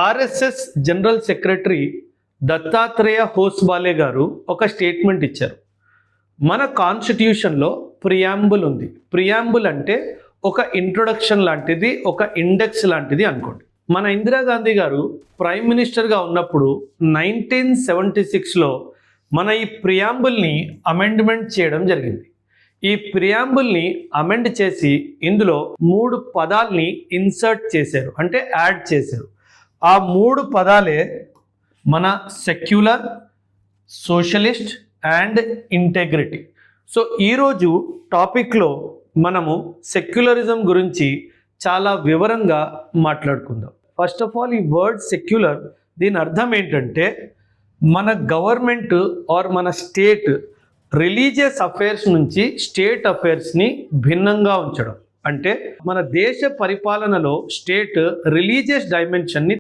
RSS general secretary Dattatreya హోస్బాలే గారు ఒక statement ఇచ్చారు. మన కాన్స్టిట్యూషన్లో ప్రియాంబుల్ ఉంది. ప్రియాంబుల్ అంటే ఒక ఇంట్రొడక్షన్ లాంటిది, ఒక ఇండెక్స్ లాంటిది అనుకోండి. మన ఇందిరాగాంధీ గారు ప్రైమ్ మినిస్టర్గా ఉన్నప్పుడు 1976లో మన ఈ ప్రియాంబుల్ని అమెండ్మెంట్ చేయడం జరిగింది. ఈ ప్రియాంబుల్ని అమెండ్ చేసి ఇందులో 3 పదాల్ని ఇన్సర్ట్ చేశారు, అంటే యాడ్ చేశారు. ఆ 3 పదాలే మన secular, socialist and integrity. So ఈరోజు టాపిక్లో మనము సెక్యులరిజం గురించి చాలా వివరంగా మాట్లాడుకుందాం. ఫస్ట్ ఆఫ్ ఆల్, ఈ వర్డ్ సెక్యులర్ దీని అర్థం ఏంటంటే మన గవర్నమెంట్ ఆర్ మన స్టేట్ రిలీజియస్ అఫైర్స్ నుంచి స్టేట్ అఫైర్స్ని భిన్నంగా ఉంచడం. అంటే మన దేశ పరిపాలనలో స్టేట్ రిలీజియస్ డైమెన్షన్ని